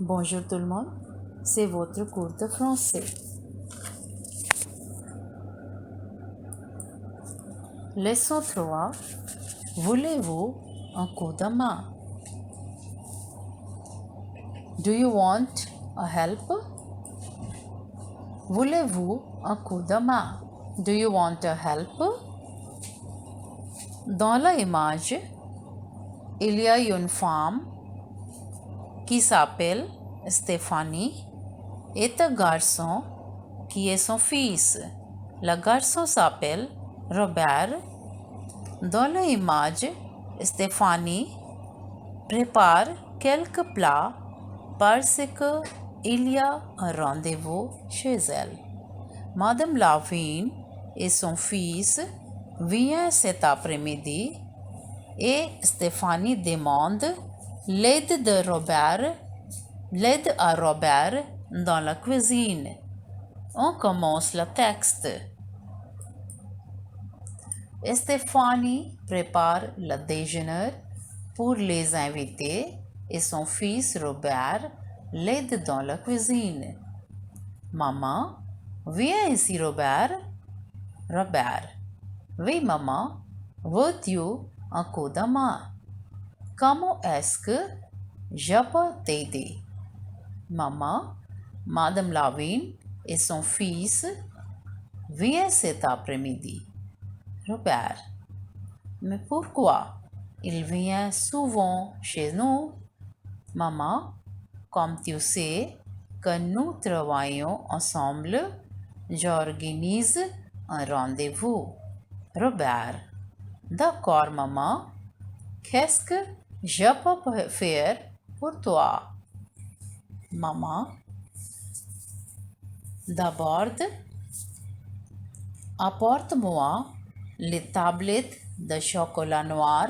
Bonjour tout le monde, c'est votre cours de français. Leçon 3. Voulez-vous un coup de main? Do you want a help? Voulez-vous un coup de main? Do you want a help? Dans l'image, il y a une femme qui s'appelle Stéphanie et un garçon qui est son fils. Le garçon s'appelle Robert. Dans l'image, Stéphanie prépare quelques plats parce qu'il y a un rendez-vous chez elle. Madame Lavigne et son fils viennent cet après-midi et Stéphanie demande l'aide à Robert dans la cuisine. On commence le texte. Stéphanie prépare le déjeuner pour les invités et son fils Robert l'aide dans la cuisine. Maman, viens ici Robert. Robert, oui maman, veux-tu un coup de main? Comment est-ce que je peux t'aider? Maman, Madame Lavigne et son fils viennent cet après-midi. Robert, mais pourquoi? Il vient souvent chez nous. Maman, comme tu sais que nous travaillons ensemble, j'organise un rendez-vous. Robert, d'accord maman, qu'est-ce que je peux faire pour toi? Maman, d'abord, apporte-moi les tablettes de chocolat noir.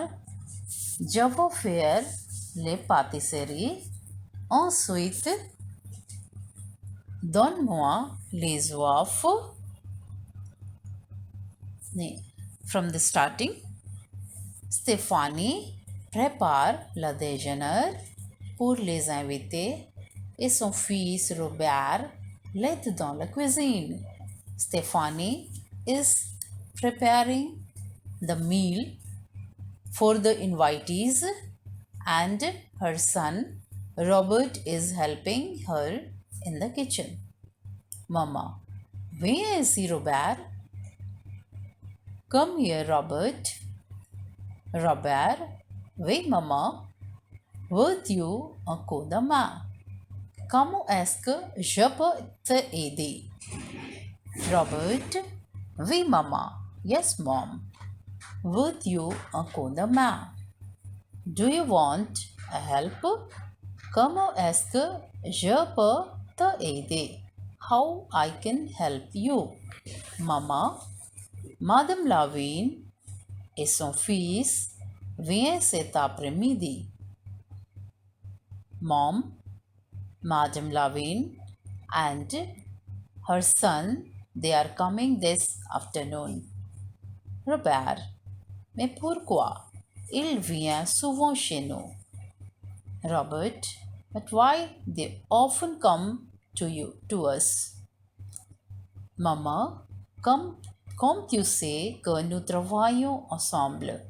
Je vais faire les pâtisseries. Ensuite, donne-moi les œufs. From the starting, Stéphanie prépare le déjeuner pour les invités et son fils Robert l'aide dans la cuisine. Stéphanie is preparing the meal for the invitees and her son Robert is helping her in the kitchen. Mama, where is he, Robert? Come here, Robert. Robert, oui, maman. Veux-tu un coup de main? Comment est-ce que je peux t'aider? Robert, oui, maman. Yes, mom. Veux-tu un coup de main? Do you want a help? Comment est-ce que je peux t'aider? How I can help you? Maman, Madame Lavigne et son fils viennent cet après-midi. Mom, Madame Lavigne and her son, they are coming this afternoon. Robert, mais pourquoi? Il vient souvent chez nous. Robert, but why they often come to us? Maman, comme tu sais que nous travaillons ensemble.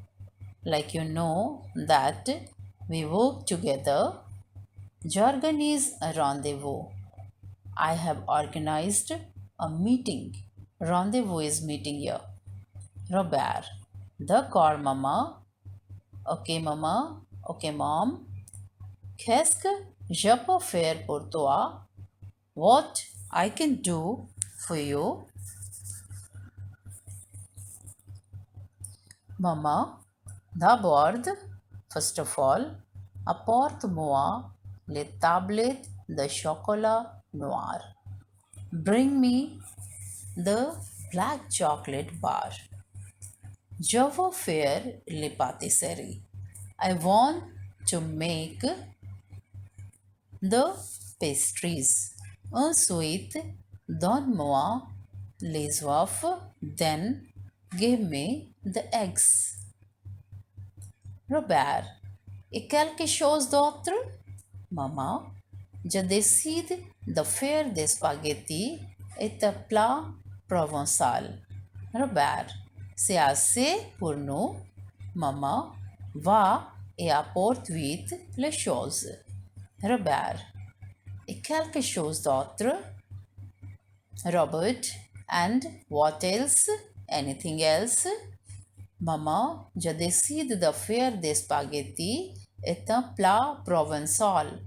Like you know that we work together. J'organise un rendez-vous. I have organized a meeting. Rendez-vous is meeting here. Robert, d'accord maman. Ok maman. Ok mom. Qu'est-ce que je peux faire pour toi? What I can do for you? Maman, d'abord, first of all, apporte-moi les tablettes de chocolat noir. Bring me the black chocolate bar. Je veux faire les pâtisseries. I want to make the pastries. Ensuite, donne-moi les œufs. Then, give me the eggs. Robert, et quelque chose d'autre? Maman, Je décide de faire des spaghettis et un plat provençal. Robert, c'est assez pour nous. Maman va et apporte vite les choses. Robert, et quelque chose d'autre? Robert, and what else? Anything else? Maman, je décide de faire des spaghettis et un plat provençal.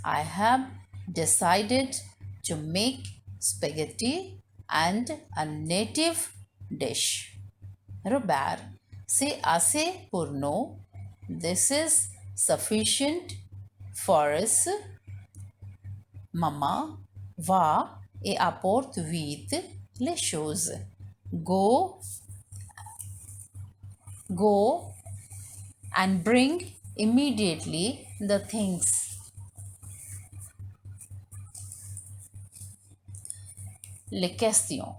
I have decided to make spaghetti and a native dish. Robert, c'est assez pour nous. This is sufficient for us. Maman va et apporte vite les choses. Go and bring immediately the things. Les questions.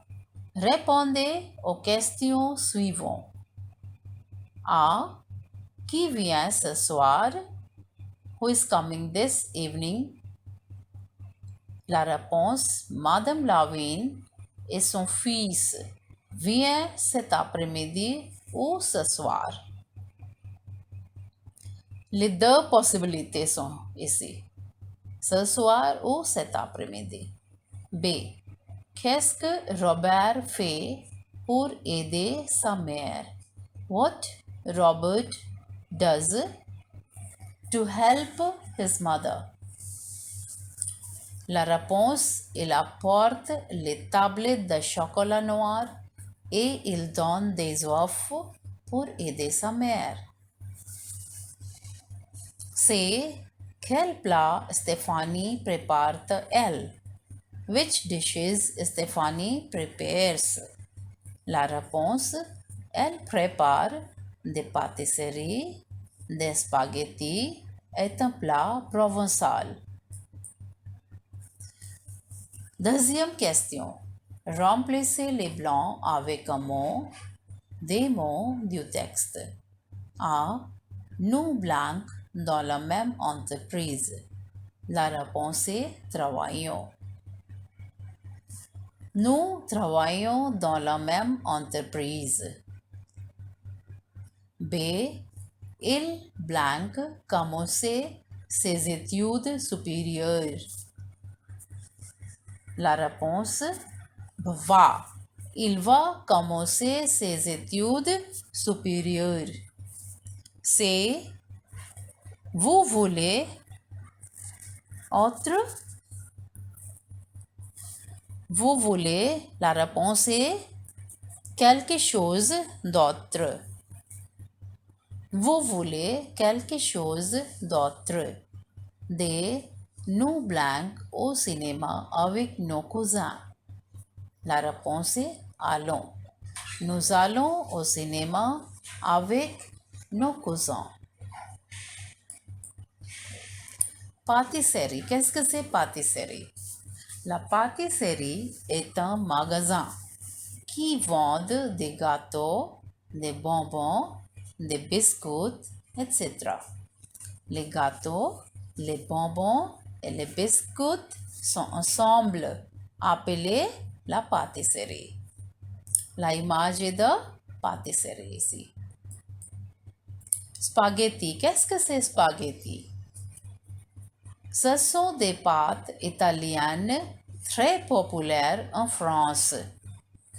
Répondez aux questions suivantes. A. Qui vient ce soir? Who is coming this evening? La réponse, Madame Lavigne et son fils vient cet après-midi ou ce soir. Les deux possibilités sont ici, ce soir ou cet après-midi. B. Qu'est-ce que Robert fait pour aider sa mère? What Robert does to help his mother? La réponse, il apporte les tablettes de chocolat noir et il donne des œufs pour aider sa mère. C. Quel plat Stéphanie prépare-t-elle? Which dishes Stéphanie prepares? La réponse, elle prépare des pâtisseries, des spaghettis et un plat provençal. Deuxième question. Remplacez les blancs avec un mot, des mots du texte. A. Nous blancs dans la même entreprise. La réponse est travaillons. Nous travaillons dans la même entreprise. B. Il blanc commencer ses études supérieures. La réponse va. Il va commencer ses études supérieures. C. Vous voulez autre? Vous voulez, la réponse est quelque chose d'autre. Vous voulez quelque chose d'autre. D. Nous blancs au cinéma avec nos cousins. La réponse est allons. Nous allons au cinéma avec nos cousins. Pâtisserie. Qu'est-ce que c'est pâtisserie? La pâtisserie est un magasin qui vend des gâteaux, des bonbons, des biscuits, etc. Les gâteaux, les bonbons et les biscuits sont ensemble appelés la pâtisserie. La image est de pâtisserie ici. Spaghetti. Qu'est-ce que c'est spaghetti? Ce sont des pâtes italiennes très populaires en France.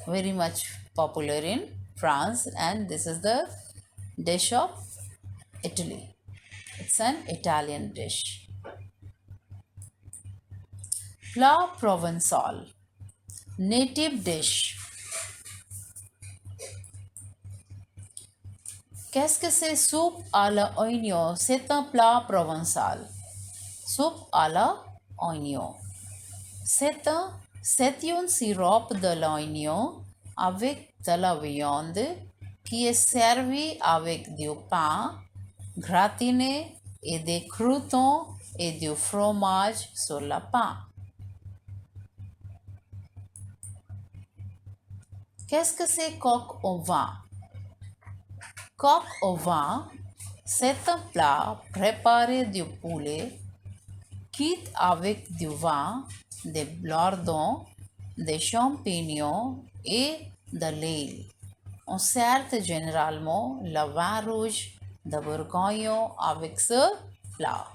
Very much popular in France, and this is the dish of Italy. It's an Italian dish. Plat Provençal. Native dish. Qu'est-ce que c'est soupe à l'oignon? C'est un plat provençal. Soupe à l'oignon. C'est une sirop de l'oignon avec de la viande qui est servie avec du pain gratiné et des croûtons et du fromage sur le pain. Qu'est-ce que c'est coq au vin? Coq au vin, c'est un plat préparé du poulet quitte avec du vin, des lardons, des champignons et de l'ail. On sert généralement le vin rouge de Bourgogne avec ce plat.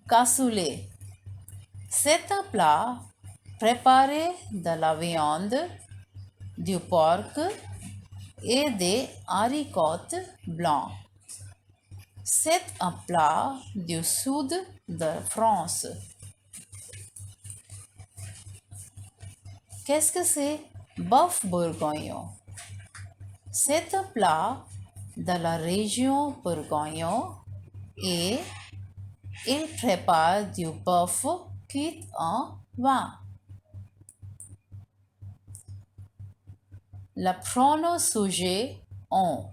Cassoulet. C'est un plat préparé de la viande, du porc et des haricots blancs. C'est un plat du sud de France. Qu'est-ce que c'est? Bœuf bourguignon. C'est un plat de la région Bourgogne et il prépare du bœuf cuit en vin. Le pronom sujet on.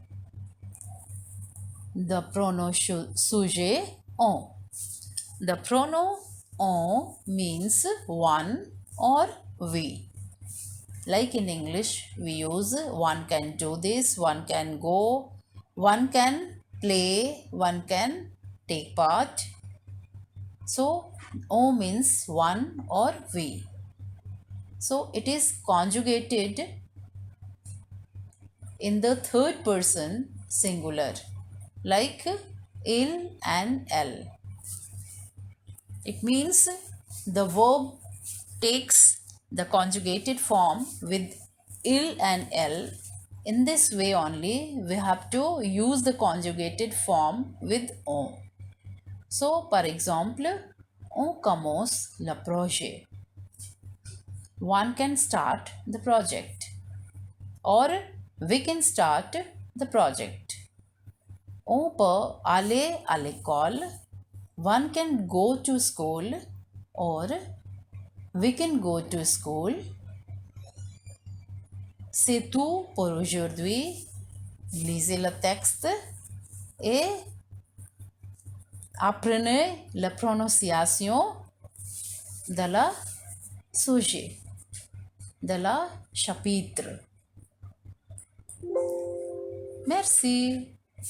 The pronoun sujet on. The pronoun on means one or we. Like in English, we use one can do this, one can go, one can play, one can take part. So, O means one or we. So, it is conjugated in the third person singular, like il and l. It means the verb takes the conjugated form with il and l. In this way only we have to use the conjugated form with on. So, par exemple, on commence le projet. One can start the project, or we can start the project. On peut aller à l'école. One can go to school, or we can go to school. C'est tout pour aujourd'hui. Lisez le texte et apprenez la prononciation de la sujet, de la chapitre. Merci.